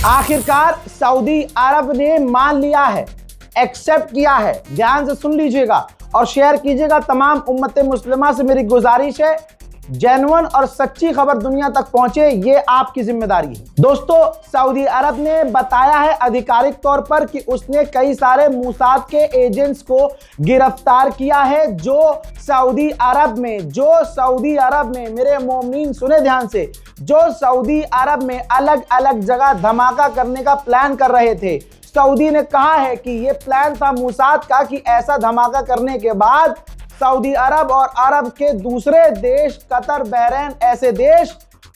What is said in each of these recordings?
आखिरकार सऊदी अरब ने मान लिया है, एक्सेप्ट किया है। ध्यान से सुन लीजिएगा और शेयर कीजिएगा। तमाम उम्मते मुस्लिमा से मेरी गुजारिश है, जेन्युइन और सच्ची खबर दुनिया तक पहुंचे, ये आपकी जिम्मेदारी है। दोस्तों, सऊदी अरब ने बताया है आधिकारिक तौर पर कि उसने कई सारे मोसाद के एजेंट्स को गिरफ्तार किया है जो सऊदी अरब में मेरे मोमिनीन सुने ध्यान से, जो सऊदी अरब में अलग अलग जगह धमाका करने का प्लान कर रहे थे। सऊदी ने कहा है कि यह प्लान था मोसाद का कि ऐसा धमाका करने के बाद सऊदी अरब और अरब के दूसरे देश कतर, बहरीन, ऐसे देश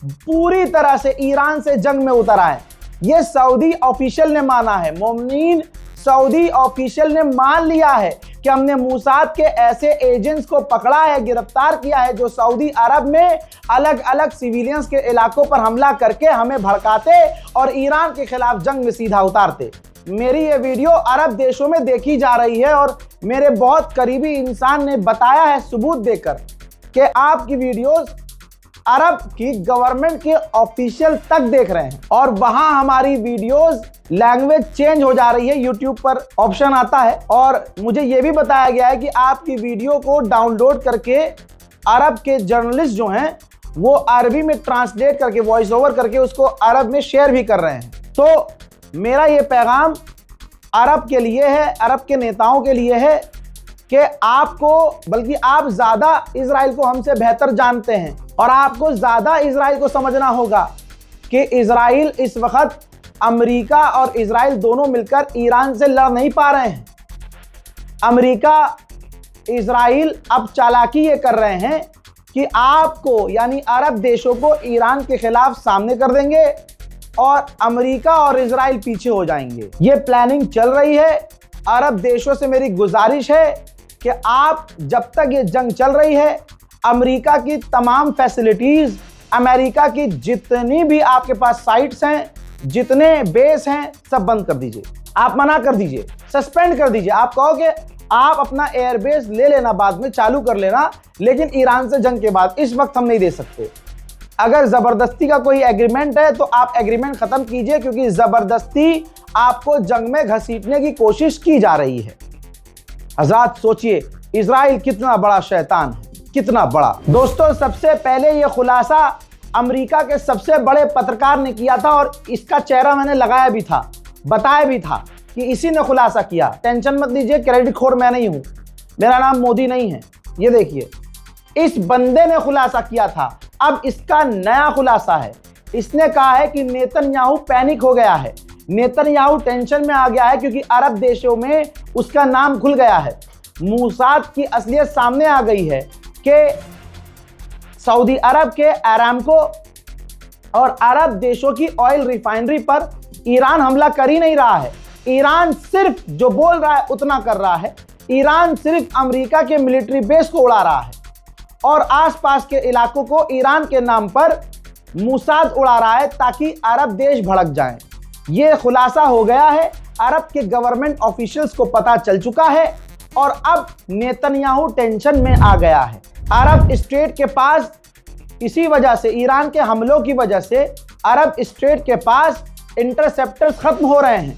पूरी तरह से ईरान से जंग में उतर आए। ये सऊदी ऑफिशियल ने माना है। मोमिनीन, सऊदी ऑफिशियल ने मान लिया है कि हमने मोसाद के ऐसे एजेंट्स को पकड़ा है, गिरफ्तार किया है जो सऊदी अरब में अलग अलग सिविलियंस के इलाकों पर हमला करके हमें भड़काते और ईरान के खिलाफ जंग में सीधा उतारते। मेरी ये वीडियो अरब देशों में देखी जा रही है और मेरे बहुत करीबी इंसान ने बताया है सबूत देकर कि आपकी वीडियोस अरब की गवर्नमेंट के ऑफिशियल तक देख रहे हैं और वहां हमारी वीडियोस लैंग्वेज चेंज हो जा रही है। यूट्यूब पर ऑप्शन आता है और मुझे यह भी बताया गया है कि आपकी वीडियो को डाउनलोड करके अरब के जर्नलिस्ट जो हैं वो अरबी में ट्रांसलेट करके, वॉइस ओवर करके उसको अरब में शेयर भी कर रहे हैं। तो मेरा ये पैगाम अरब के लिए है, अरब के नेताओं के लिए है कि आपको, बल्कि आप ज़्यादा इजराइल को हमसे बेहतर जानते हैं और आपको ज़्यादा इजराइल को समझना होगा कि इजराइल इस वक्त, अमेरिका और इजराइल दोनों मिलकर ईरान से लड़ नहीं पा रहे हैं। अमेरिका, इजराइल अब चालाकी ये कर रहे हैं कि आपको, यानी अरब देशों को ईरान के खिलाफ सामने कर देंगे और अमेरिका और इजराइल पीछे हो जाएंगे। ये प्लानिंग चल रही है। अरब देशों से मेरी गुजारिश है कि आप, जब तक ये जंग चल रही है, अमेरिका की तमाम फैसिलिटीज, अमेरिका की जितनी भी आपके पास साइट्स हैं, जितने बेस हैं, सब बंद कर दीजिए। आप मना कर दीजिए, सस्पेंड कर दीजिए। आप कहो कि आप अपना एयरबेस ले लेना, बाद में चालू कर लेना, लेकिन ईरान से जंग के बाद इस वक्त हम नहीं दे सकते। अगर जबरदस्ती का कोई एग्रीमेंट है तो आप एग्रीमेंट खत्म कीजिए, क्योंकि जबरदस्ती आपको जंग में घसीटने की कोशिश की जा रही है। हज़रात सोचिए, इजराइल कितना बड़ा शैतान है, कितना बड़ा। दोस्तों, सबसे पहले यह खुलासा अमेरिका के सबसे बड़े पत्रकार ने किया था और इसका चेहरा मैंने लगाया भी था, बताया भी था कि इसी ने खुलासा किया। टेंशन मत लीजिए, क्रेडिट खोर मैं नहीं हूं, मेरा नाम मोदी नहीं है। ये देखिए, इस बंदे ने खुलासा किया था। अब इसका नया खुलासा है। इसने कहा है कि नेतन्याहू पैनिक हो गया है, नेतन्याहू टेंशन में आ गया है क्योंकि अरब देशों में उसका नाम खुल गया है। मोसाद की असलियत सामने आ गई है कि सऊदी अरब के अरामको और अरब देशों की ऑयल रिफाइनरी पर ईरान हमला कर ही नहीं रहा है। ईरान सिर्फ जो बोल रहा है उतना कर रहा है। ईरान सिर्फ अमेरिका के मिलिट्री बेस को उड़ा रहा है और आसपास के इलाकों को ईरान के नाम पर मोसाद उड़ा रहा है ताकि अरब देश भड़क जाएं। ये खुलासा हो गया है, अरब के गवर्नमेंट ऑफिशियल्स को पता चल चुका है और अब नेतन्याहू टेंशन में आ गया है। अरब स्टेट के पास, इसी वजह से, ईरान के हमलों की वजह से अरब स्टेट के पास इंटरसेप्टर्स खत्म हो रहे हैं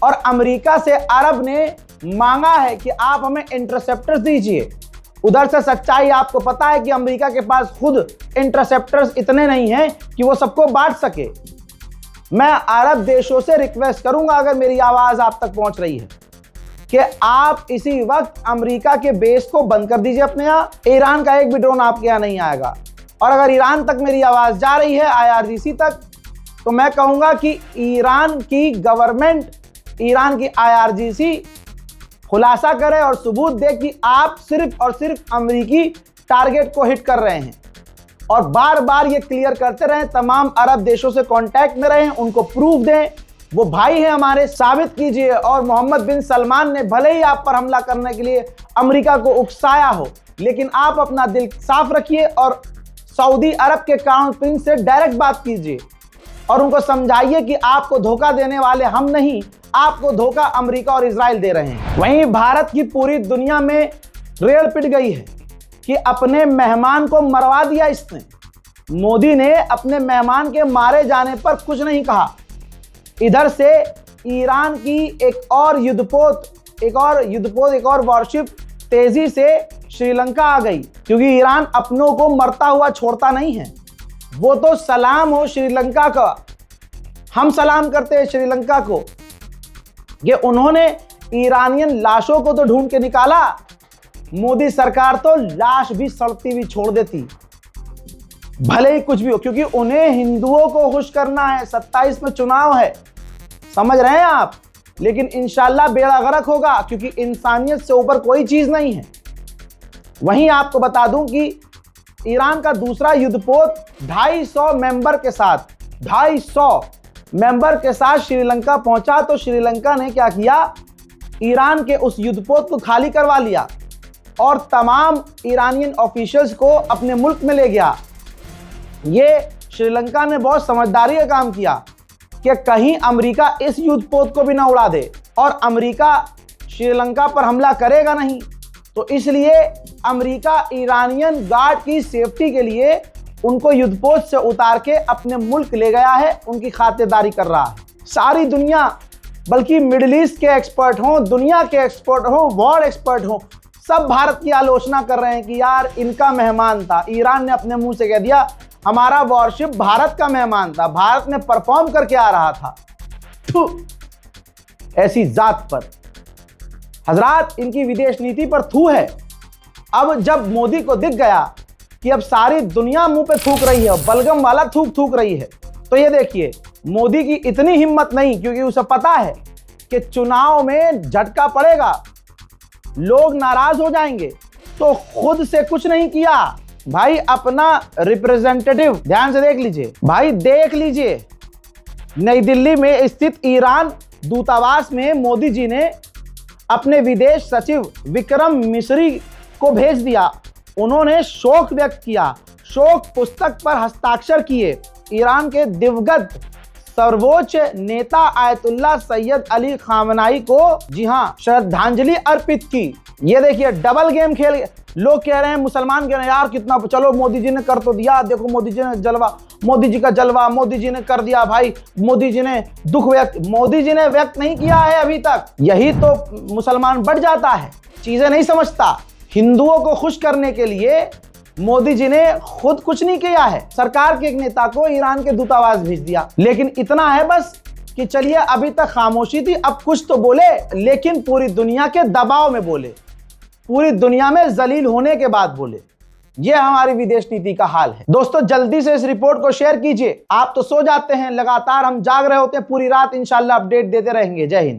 और अमेरिका से अरब ने मांगा है कि आप हमें इंटरसेप्टर्स दीजिए। उधर से सच्चाई आपको पता है कि अमेरिका के पास खुद इंटरसेप्टर्स इतने नहीं हैं कि वो सबको बांट सके। मैं अरब देशों से रिक्वेस्ट करूंगा, अगर मेरी आवाज आप तक पहुंच रही है, कि आप इसी वक्त अमेरिका के बेस को बंद कर दीजिए अपने यहाँ। ईरान का एक भी ड्रोन आपके यहाँ नहीं आएगा। और अगर ईरान तक मेरी आवाज जा रही है, IRGC तक, तो मैं कहूंगा कि ईरान की गवर्नमेंट, ईरान की IRGC खुलासा करे और सबूत दे कि आप सिर्फ और सिर्फ अमेरिकी टारगेट को हिट कर रहे हैं और बार बार ये क्लियर करते रहें। तमाम अरब देशों से कांटेक्ट में रहें, उनको प्रूफ दें, वो भाई हैं हमारे, साबित कीजिए। और मोहम्मद बिन सलमान ने भले ही आप पर हमला करने के लिए अमेरिका को उकसाया हो, लेकिन आप अपना दिल साफ रखिए और सऊदी अरब के क्राउन प्रिंस से डायरेक्ट बात कीजिए और उनको समझाइए कि आपको धोखा देने वाले हम नहीं, आपको धोखा अमेरिका और इजराइल दे रहे हैं। वहीं भारत की पूरी दुनिया में रेल पिट गई है कि अपने मेहमान को मरवा दिया इसने। मोदी ने अपने मेहमान के मारे जाने पर कुछ नहीं कहा, इधर से ईरान की एक और वॉरशिप तेजी से श्रीलंका आ गई, क्योंकि ईरान अपनों को मरता हुआ छोड़ता नहीं है। वो तो सलाम हो श्रीलंका का, हम सलाम करते हैं श्रीलंका को, ये उन्होंने ईरानियन लाशों को तो ढूंढ के निकाला। मोदी सरकार तो लाश भी सड़ती हुई छोड़ देती, भले ही कुछ भी हो, क्योंकि उन्हें हिंदुओं को खुश करना है। 27 में चुनाव है, समझ रहे हैं आप। लेकिन इंशाल्लाह बेड़ा गर्क होगा, क्योंकि इंसानियत से ऊपर कोई चीज नहीं है। वहीं आपको बता दूं कि ईरान का दूसरा युद्धपोत 250 मेंबर के साथ श्रीलंका पहुंचा, तो श्रीलंका ने क्या किया, ईरान के उस युद्धपोत को खाली करवा लिया और तमाम ईरानियन ऑफिशियल्स को अपने मुल्क में ले गया। ये श्रीलंका ने बहुत समझदारी का काम किया कि कहीं अमेरिका इस युद्धपोत को भी ना उड़ा दे, और अमेरिका श्रीलंका पर हमला करेगा नहीं, तो इसलिए अमेरिका ईरानियन गार्ड की सेफ्टी के लिए उनको युद्धपोत से उतार के अपने मुल्क ले गया है, उनकी खातिरदारी कर रहा है। सारी दुनिया, बल्कि मिडिल ईस्ट के एक्सपर्ट हों, दुनिया के एक्सपर्ट हों, वॉर एक्सपर्ट हों, सब भारत की आलोचना कर रहे हैं कि यार इनका मेहमान था। ईरान ने अपने मुंह से कह दिया हमारा वॉरशिप भारत का मेहमान था, भारत ने परफॉर्म करके आ रहा था। ऐसी जात पर हजरात, इनकी विदेश नीति पर थू है। अब जब मोदी को दिख गया कि अब सारी दुनिया मुंह पे थूक रही है, बलगम वाला थूक रही है, तो ये देखिए मोदी की इतनी हिम्मत नहीं, क्योंकि उसे पता है कि चुनाव में झटका पड़ेगा, लोग नाराज हो जाएंगे, तो खुद से कुछ नहीं किया भाई। अपना रिप्रेजेंटेटिव, ध्यान से देख लीजिए भाई, देख लीजिए, नई दिल्ली में स्थित ईरान दूतावास में मोदी जी ने अपने विदेश सचिव विक्रम मिस्री को भेज दिया। उन्होंने शोक व्यक्त किया, शोक पुस्तक पर हस्ताक्षर किए, ईरान के दिवंगत सर्वोच्च नेता आयतुल्लाह सैयद अली खामनाई को, जी हाँ, श्रद्धांजलि अर्पित की। ये देखिए डबल गेम खेल, लोग कह रहे हैं, मुसलमान कह रहे हैं यार कितना, चलो मोदी जी ने कर तो दिया, देखो मोदी जी ने जलवा, मोदी जी का जलवा, मोदी जी ने कर दिया भाई, मोदी जी ने दुख व्यक्त, मोदी जी ने व्यक्त नहीं किया है अभी तक। यही तो मुसलमान बढ़ जाता है, चीजें नहीं समझता। हिंदुओं को खुश करने के लिए मोदी जी ने खुद कुछ नहीं किया है, सरकार के एक नेता को ईरान के दूतावास भेज दिया। लेकिन इतना है बस कि चलिए अभी तक खामोशी थी, अब कुछ तो बोले, लेकिन पूरी दुनिया के दबाव में बोले, पूरी दुनिया में जलील होने के बाद बोले। ये हमारी विदेश नीति का हाल है। दोस्तों जल्दी से इस रिपोर्ट को शेयर कीजिए। आप तो सो जाते हैं, लगातार हम जाग रहे होते हैं पूरी रात, इंशाल्लाह अपडेट देते रहेंगे। जय हिंद।